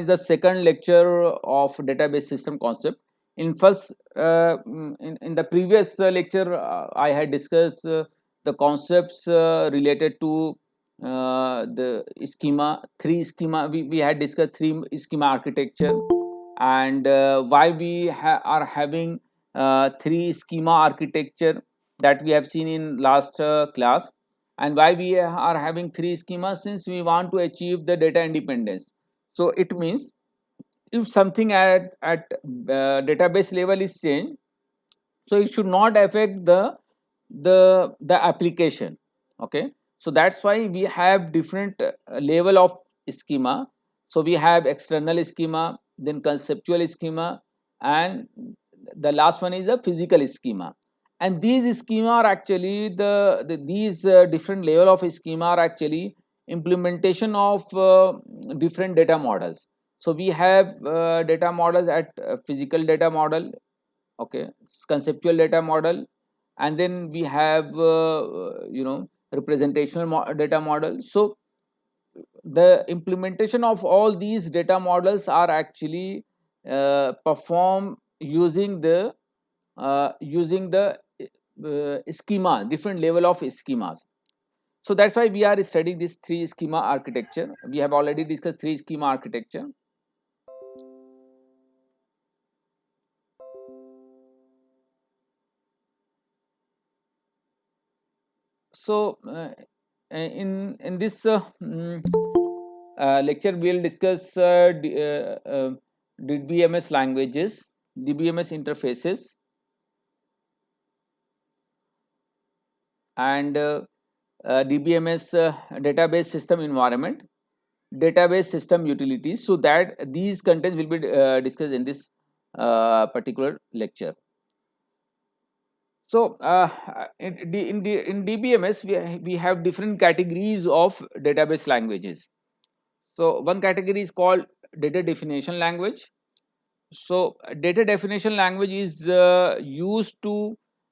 the second lecture of database system concept. In first, in the previous lecture, I had discussed the concepts related to the schema, three schema. We had discussed three schema architecture, and why we are having three schema architecture that we have seen in last class, and why we are having three schemas, since we want to achieve the data independence. So it means if something at database level is changed, so it should not affect the application. Okay, so that's why we have different level of schema. So we have external schema, then conceptual schema, and the last one is the physical schema. And these schema are actually these different level of schema are actually implementation of different data models. So we have data models at physical data model, okay, conceptual data model, and then we have representational data model. So the implementation of all these data models are actually performed using the schema, different level of schemas. So that's why we are studying this three schema architecture. We have already discussed three schema architecture. So in this lecture, we'll discuss DBMS languages, DBMS interfaces, and DBMS database system environment, database system utilities. So that these contents will be discussed in this particular lecture. So in DBMS, we have different categories of database languages. So one category is called data definition language. So data definition language is used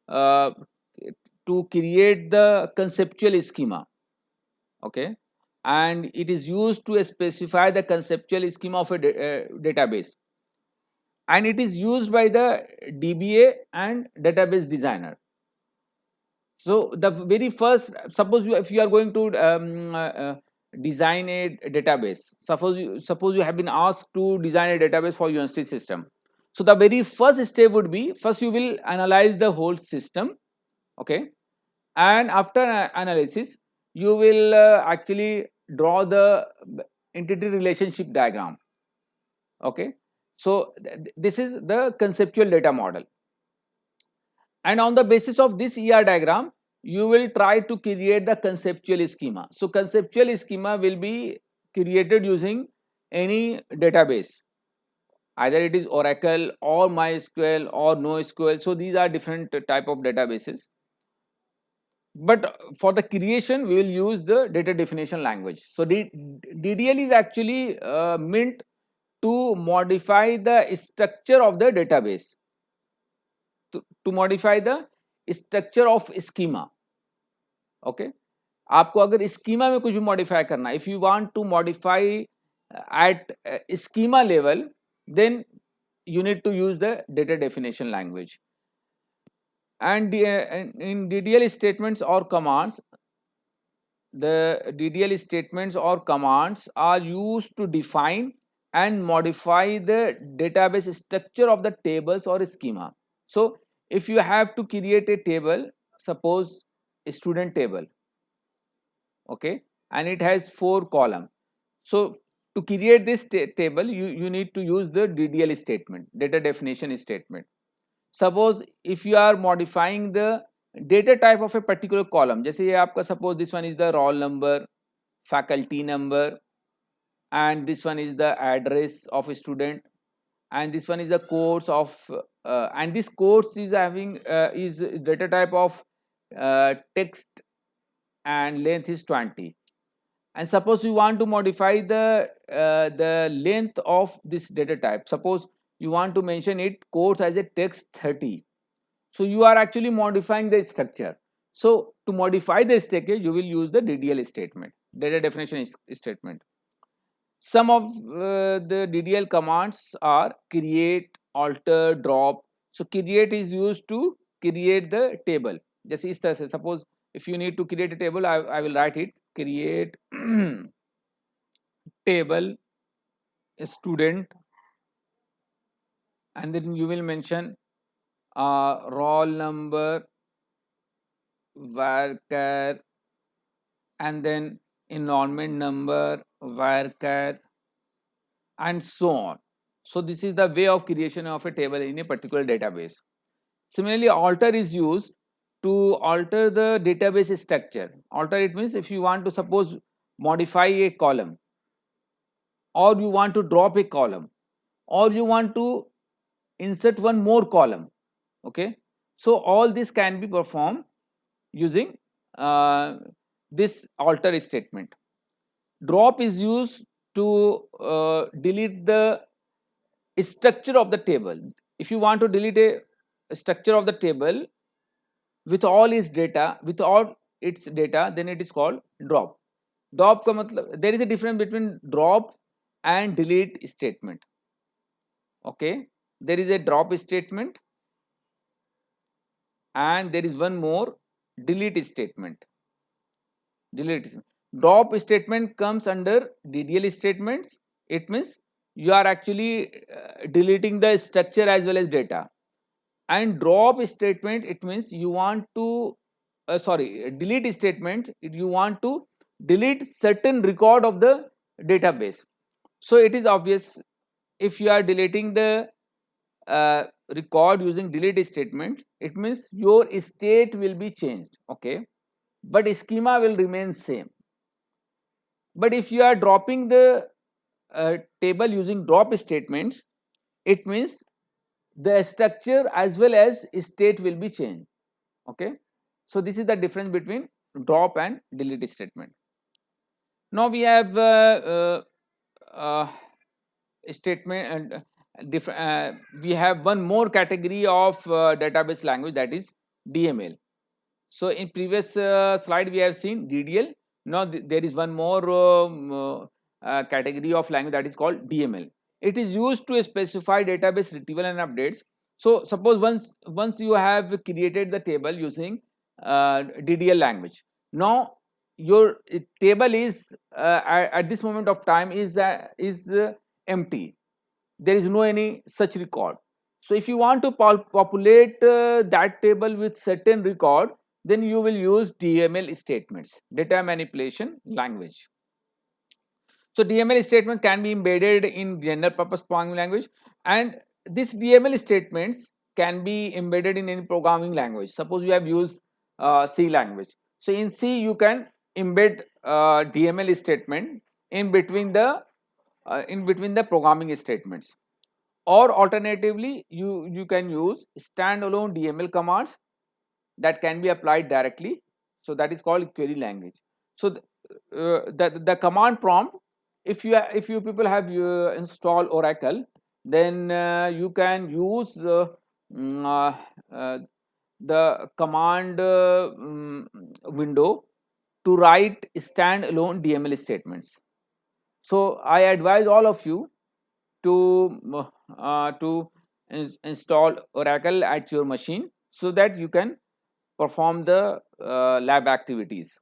uh, to create the conceptual schema, okay, and it is used to specify the conceptual schema of a database, and it is used by the DBA and database designer. So the very first, suppose if you are going to design a database, suppose you have been asked to design a database for university system. So the very first step would be, first you will analyze the whole system, okay, and after analysis you will actually draw the entity relationship diagram, okay. So this is the conceptual data model, and on the basis of this diagram you will try to create the conceptual schema. So conceptual schema will be created using any database, either it is Oracle or MySQL or NoSQL. So these are different type of databases, but for the creation we will use the data definition language. So DDL is actually meant to modify the structure of the database, to modify the structure of schema, okay. आपको अगर schema में कुछ भी modify करना, if you want to modify at schema level, then you need to use the data definition language. And in DDL statements or commands, the DDL statements or commands are used to define and modify the database structure of the tables or schema. So if you have to create a table, suppose a student table, okay, and it has 4 columns. So to create this table, you need to use the DDL statement, data definition statement. Suppose if you are modifying the data type of a particular column, जैसे ये आपका suppose this one is the roll number, faculty number, and this one is the address of a student, and this one is the course of and this course is having is data type of text, and length is 20. And suppose you want to modify the length of this data type, suppose you want to mention it course as a text 30. So you are actually modifying the structure. So to modify the structure you will use the DDL statement, data definition statement. Some of the DDL commands are create, alter, drop. So create is used to create the table. जैसे इस तरह से, suppose if you need to create a table, I will write it, create table student, and then you will mention roll number, varchar, and then enrollment number, varchar, and so on. So this is the way of creation of a table in a particular database. Similarly, alter is used to alter the database structure. Alter, it means if you want to suppose modify a column, or you want to drop a column, or you want to insert one more column. Okay, so all this can be performed using uh, this alter statement. Drop is used to delete the structure of the table. If you want to delete a structure of the table with all its data, then it is called drop. Drop का मतलब, there is a difference between drop and delete statement. Okay, there is a drop statement and there is one more delete statement. Drop statement comes under DDL statements. It means you are actually deleting the structure as well as data. And drop statement, it means you want to delete statement, you want to delete certain record of the database. So it is obvious, if you are deleting the uh, record using delete statement, it means your state will be changed. Okay, but schema will remain same. But if you are dropping the table using drop statements, it means the structure as well as state will be changed. Okay, so this is the difference between drop and delete statement. Now we have uh, statement and different we have one more category of database language, that is DML. So in previous slide we have seen DDL. Now there is one more category of language, that is called DML. It is used to specify database retrieval and updates. So suppose once you have created the table using DDL language. Now your table is at this moment of time is empty. There is no any such record. So if you want to populate that table with certain record, then you will use DML statements, data manipulation language. So DML statements can be embedded in general purpose programming language, and this DML statements can be embedded in any programming language. Suppose you have used C language. So in C you can embed DML statement in between the programming statements. Or alternatively, you can use standalone DML commands that can be applied directly. So that is called query language. So the command prompt, if you people have installed Oracle, then you can use mm, uh, the command window to write standalone DML statements. So I advise all of you to install Oracle at your machine, so that you can perform the lab activities.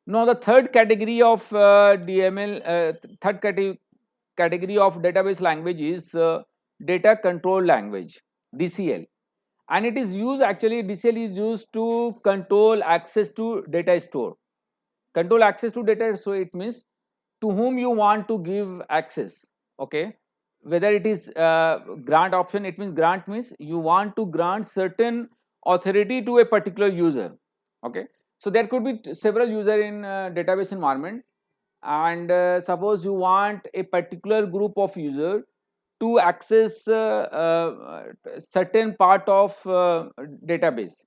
Now the third category of DML, third category of database language is data control language, DCL, and it is used, actually DCL is used to control access to data store. Control access to data, so it means to whom you want to give access. Okay, whether it is grant option, it means grant means you want to grant certain authority to a particular user. Okay, so there could be several user in database environment, and suppose you want a particular group of user to access certain part of database.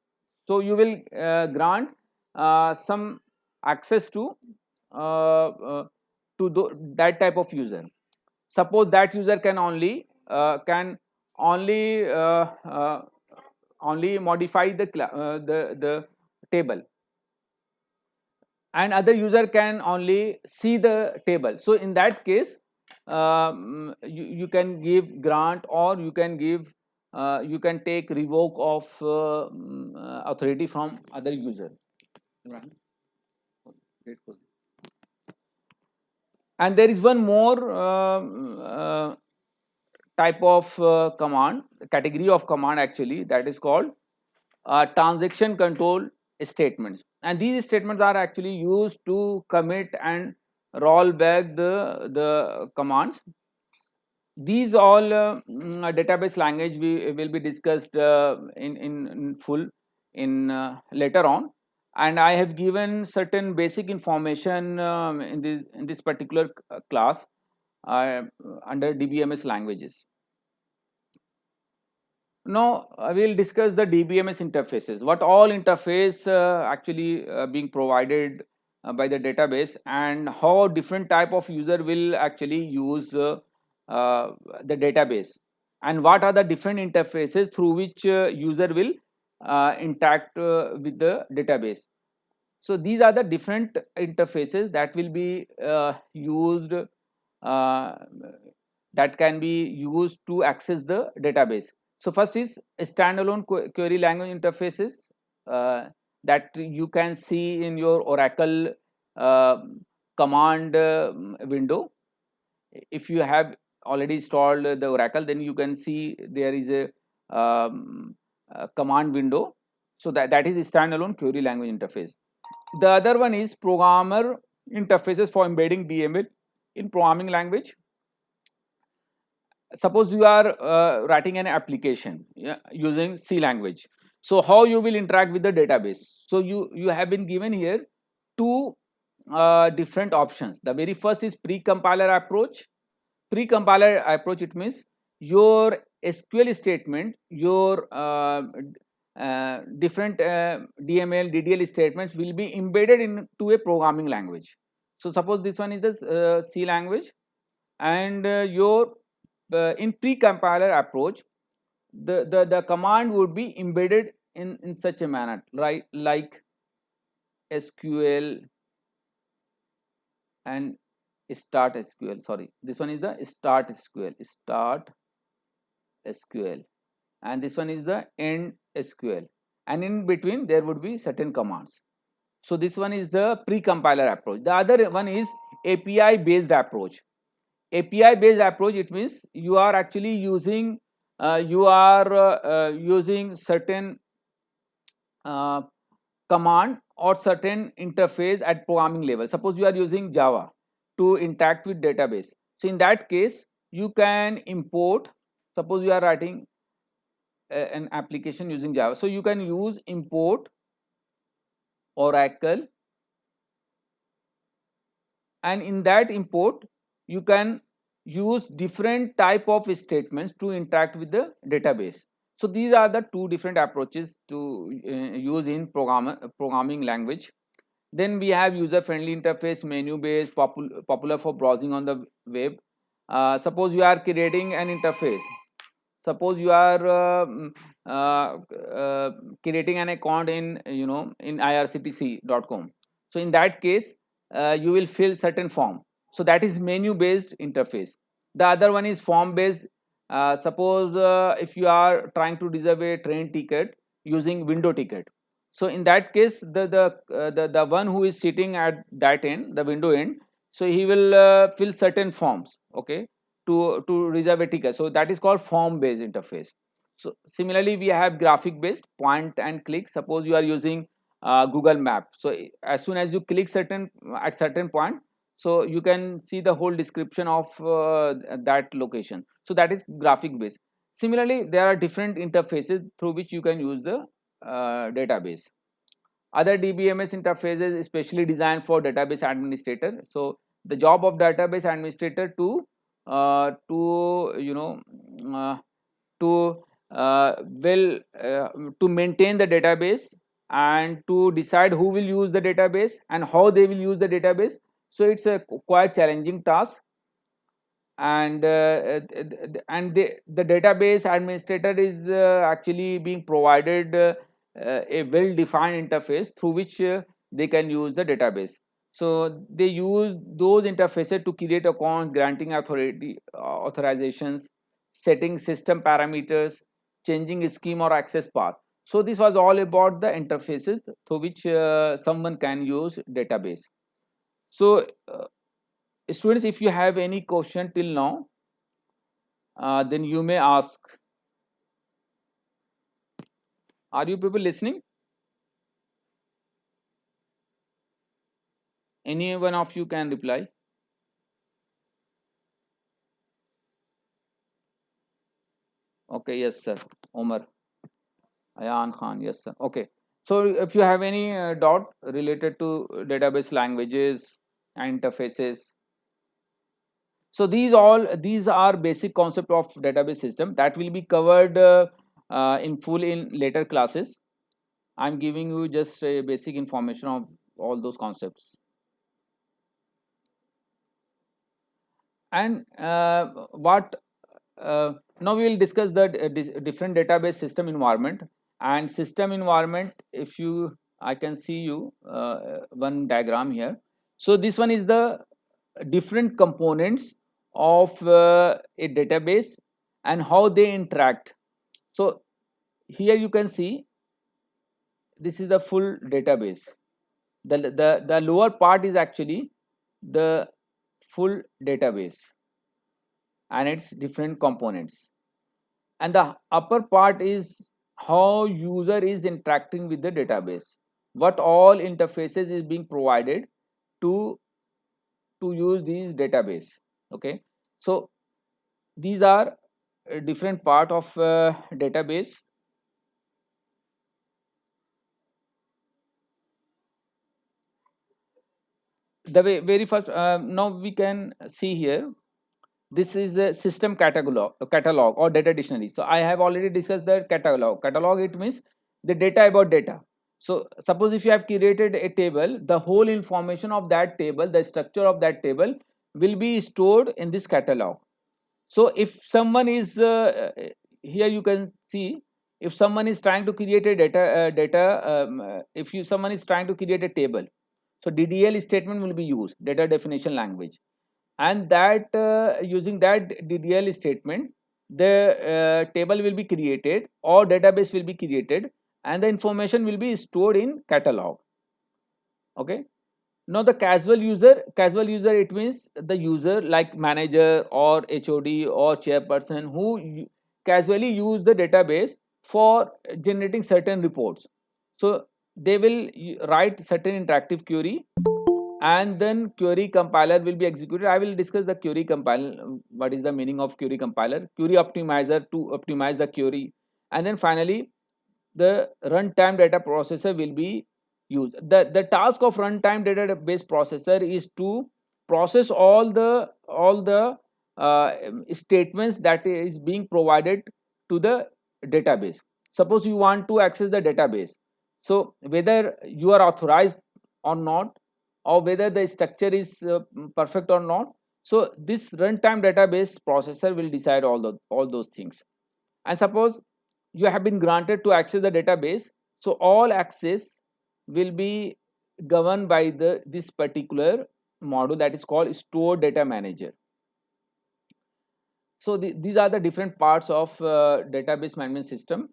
So you will grant some access that type of user. Suppose that user can only only modify the table. and other user can only see the table. So in that case, you can give grant, or you can give you can take revoke of authority from other user. Right. And there is one more type of command, category of command actually, that is called transaction control statements. And these statements are actually used to commit and roll back the commands. These all database language we will be discussed in full in later on, and I have given certain basic information in this particular class uh, under DBMS languages. Now I will discuss the DBMS interfaces. What all interface actually being provided by the database, and how different type of user will actually use uh, the database, and what are the different interfaces through which user will interact with the database. So these are the different interfaces that will be used, uh, that can be used to access the database. So first is standalone query language interfaces uh, that you can see in your Oracle uh, command window. If you have already installed the Oracle, then you can see there is a command window. So that is a standalone query language interface. The other one is programmer interfaces for embedding DML in programming language. Suppose you are writing an application, yeah, using C language. So how you will interact with the database? So you have been given here two different options. The very first is pre-compiler approach. Pre-compiler approach, it means your SQL statement, your different DML, DDL statements will be embedded into a programming language. So suppose this one is the C language, and your in pre-compiler approach, the command would be embedded in such a manner, right? Like SQL and start SQL. Sorry, this one is the start SQL, start SQL, and this one is the end SQL, and in between there would be certain commands. So this one is the pre-compiler approach. The other one is API based approach. API based approach, it means you are actually using using certain uh, command or certain interface at programming level. Suppose you are using Java to interact with database. So in that case, you can import. Suppose you are writing an application using Java, so you can use import Oracle, and in that import you can use different type of statements to interact with the database. So these are the two different approaches to use in programming language. Then we have user friendly interface, menu based, popular for browsing on the web. Suppose you are creating an interface. Suppose you are creating an account in in irctc.com. So in that case, you will fill certain form. So that is menu based interface. The other one is form based. Suppose if you are trying to reserve a train ticket using window ticket. So in that case, the one who is sitting at that end, the window end, so he will fill certain forms, okay, to reserve a ticket. So that is called form based interface. So similarly, we have graphic based, point and click. Suppose you are using Google Map. So as soon as you click certain at certain point, so you can see the whole description of that location. So that is graphic based. Similarly, there are different interfaces through which you can use the database. Other DBMS interfaces especially designed for database administrator. So the job of database administrator to uh, to well to maintain the database, and to decide who will use the database and how they will use the database. So it's a quite challenging task. And the database administrator is actually being provided a well defined interface through which they can use the database. So they use those interfaces to create accounts, granting authorizations, setting system parameters, changing scheme or access path. So this was all about the interfaces through which someone can use database. So students, if you have any question till now, then you may ask. Are you people listening? Any one of you can reply. Okay, yes, sir. Omar, Ayan Khan, yes, sir. Okay. So if you have any doubt related to database languages and interfaces, so these are basic concept of database system that will be covered in full in later classes. I'm giving you just a basic information of all those concepts. And what now we will discuss the different database system environment and system environment. If you, I can see you one diagram here. So this one is the different components of a database and how they interact. So here you can see this is the full database. The lower part is actually the full database and its different components, and the upper part is how user is interacting with the database, what all interfaces is being provided to use these database. Okay, so these are different part of database. The very first, now we can see here, this is a system catalog or data dictionary. So I have already discussed the catalog. It means the data about data. So suppose if you have created a table, the whole information of that table, the structure of that table will be stored in this catalog. So if someone is here you can see, if someone is trying to create a if you someone is trying to create a table, so DDL statement will be used, data definition language, and that using that DDL statement, the table will be created or database will be created, and the information will be stored in catalog. Okay, now the casual user, it means the user like manager or HOD or chairperson who casually use the database for generating certain reports. So they will write certain interactive query, and then query compiler will be executed. I will discuss the query compiler, what is the meaning of query compiler, query optimizer to optimize the query, and then finally the runtime data processor will be used. The task of runtime database processor is to process all the statements that is being provided to the database. Suppose you want to access the database, so whether you are authorized or not, or whether the structure is perfect or not, so this runtime database processor will decide all those things. And suppose you have been granted to access the database, so all access will be governed by this particular module that is called store data manager. So these are the different parts of database management system.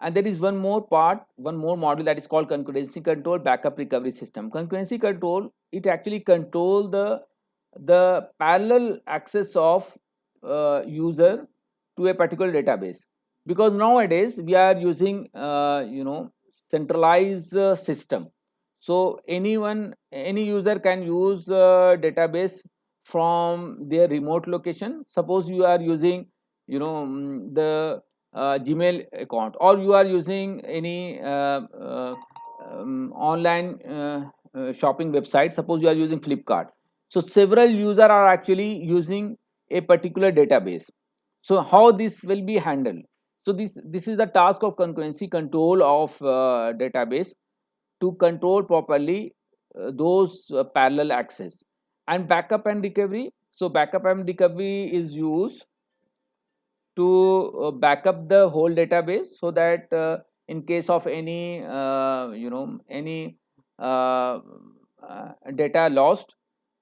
And there is one more part, one more module that is called concurrency control backup recovery system. Concurrency control, it actually control the parallel access of user to a particular database, because nowadays we are using centralized system. So any user can use database from their remote location. Suppose you are using the Gmail account, or you are using any online shopping website. Suppose you are using Flipkart, so several users are actually using a particular database. So how this will be handled? So this is the task of concurrency control of database, to control properly those parallel access. And backup and recovery, so backup and recovery is used to back up the whole database, so that in case of any any data lost,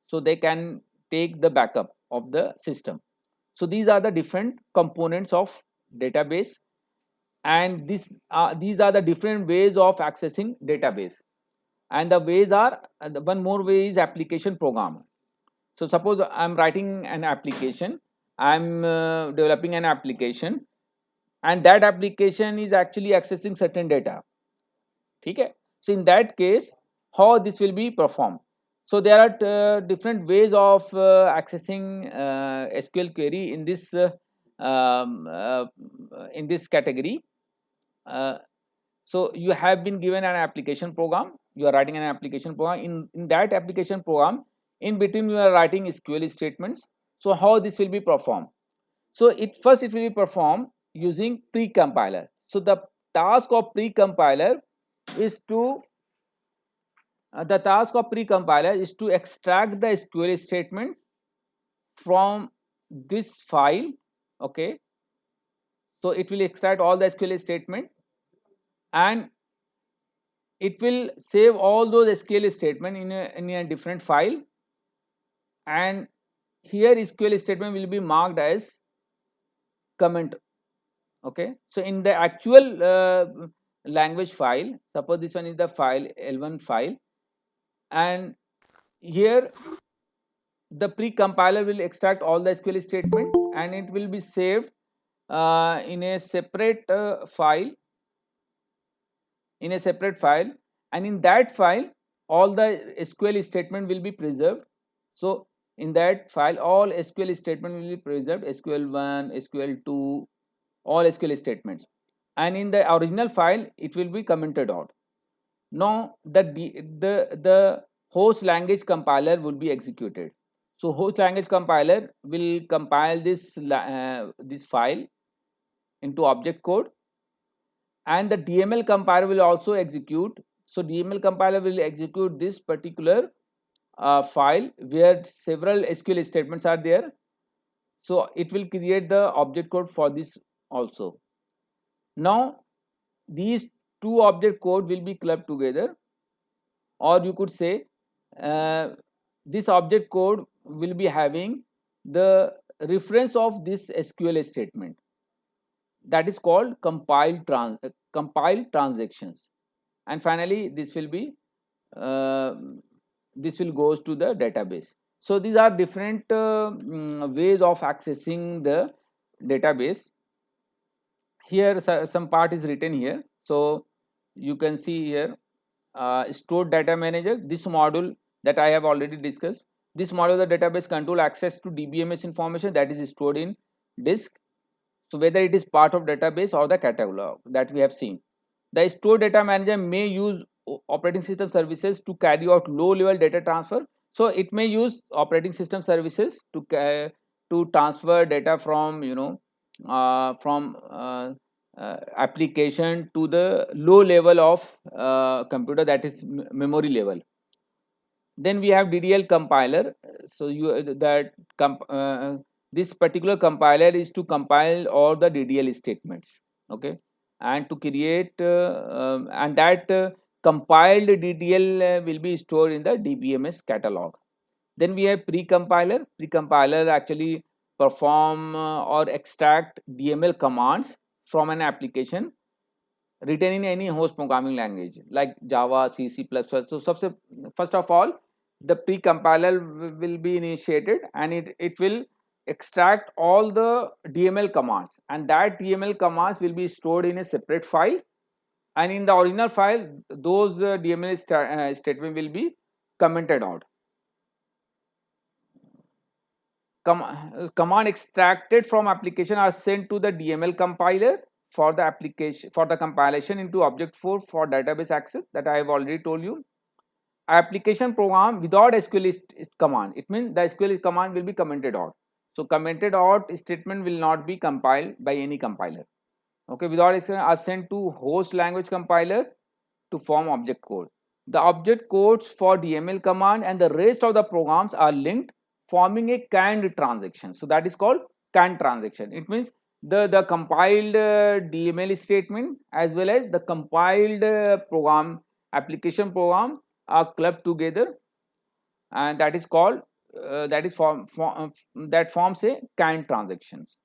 so they can take the backup of the system. So these are the different components of database, and these are the different ways of accessing database. And the ways are, one more way is application program. So suppose I'm writing an application, I'm developing an application, and that application is actually accessing certain data. Okay? So in that case, how this will be performed? So there are different ways of accessing SQL query in this category. Uh, so you have been given an application program, you are writing an application program. In that application program, in between you are writing SQL statements. So how this will be performed? So it will be performed using pre-compiler. So the task of pre-compiler is to the task of pre-compiler is to extract the SQL statement from this file. Okay, so it will extract all the SQL statement, and it will save all those SQL statement in a different file, and here SQL statement will be marked as comment. Okay, so in the actual language file, suppose this one is the file L1 file, and here the pre-compiler will extract all the SQL statement, and it will be saved in a separate file, and in that file all the SQL statement will be preserved. So in that file all SQL statement will be preserved, SQL1, SQL2, all SQL statements, and in the original file it will be commented out. Now the host language compiler will be executed. So host language compiler will compile this file into object code, and the DML compiler will also execute. So DML compiler will execute this particular file where several SQL statements are there. So it will create the object code for this also. Now these two object code will be clubbed together, or you could say uh, this object code will be having the reference of this SQL statement, that is called compiled transactions, and finally uh, this will goes to the database. So these are different ways of accessing the database. Here some part is written here, so you can see here stored data manager. This module that I have already discussed, this module the database control access to DBMS information that is stored in disk. So whether it is part of database or the catalog that we have seen, the stored data manager may use operating system services to carry out low level data transfer. So it may use operating system services to transfer data from application to the low level of computer, that is memory level. Then we have DDL compiler. So this particular compiler is to compile all the DDL statements. Okay, and to create and that compiled DDL will be stored in the DBMS catalog. Then we have pre-compiler. Pre-compiler actually perform or extract DML commands from an application written in any host programming language like Java, C, C++. So first of all, the pre-compiler will be initiated, and it will extract all the DML commands, and that DML commands will be stored in a separate file, and in the original file those DML statement will be commented out. Command extracted from application are sent to the DML compiler for the application for the compilation into object4 for database access, that I have already told you. Application program without SQL is command, it means the SQL command will be commented out. So commented out statement will not be compiled by any compiler. Okay, without SQL are sent to host language compiler to form object code. The object codes for DML command and the rest of the programs are linked, forming a canned transaction. So that is called canned transaction. It means the compiled DML statement as well as the compiled program application program are clubbed together, and that is called that forms a canned transactions.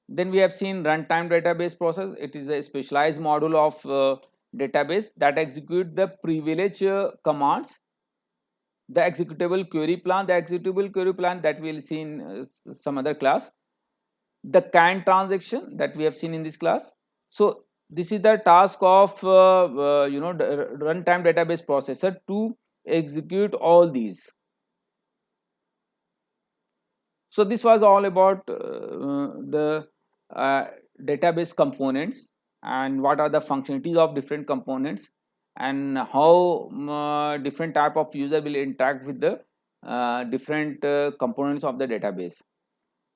Then we have seen runtime database process. It is a specialized module of database that execute the privilege commands, the executable query plan. The executable query plan that we will see in some other class, the canned transaction that we have seen in this class. So this is the task of runtime database processor to execute all these. So this was all about the uh, database components and what are the functionalities of different components, and how different type of user will interact with the different components of the database.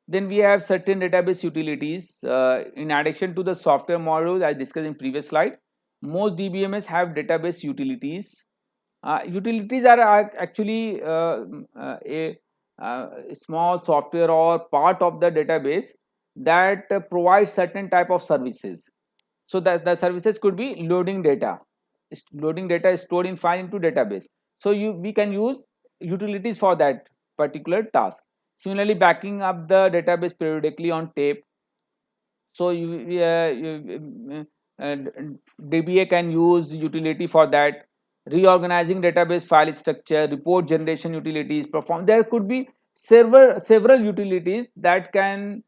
Then we have certain database utilities. In addition to the software modules I discussed in previous slide, most DBMS have database utilities. Utilities are actually a small software or part of the database that provides certain type of services. So that the services could be loading data. Loading data is stored in file into database. So we can use utilities for that particular task. Similarly, backing up the database periodically on tape. So DBA can use utility for that. Reorganizing database file structure, report generation utilities perform. There could be several utilities that can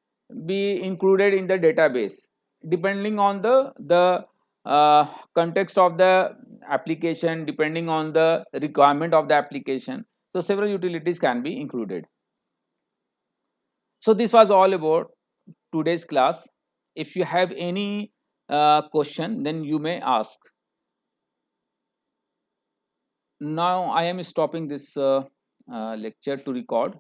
be included in the database depending on the context of the application, depending on the requirement of the application. So several utilities can be included. So this was all about today's class. If you have any question, then you may ask. Now I am stopping this lecture to record.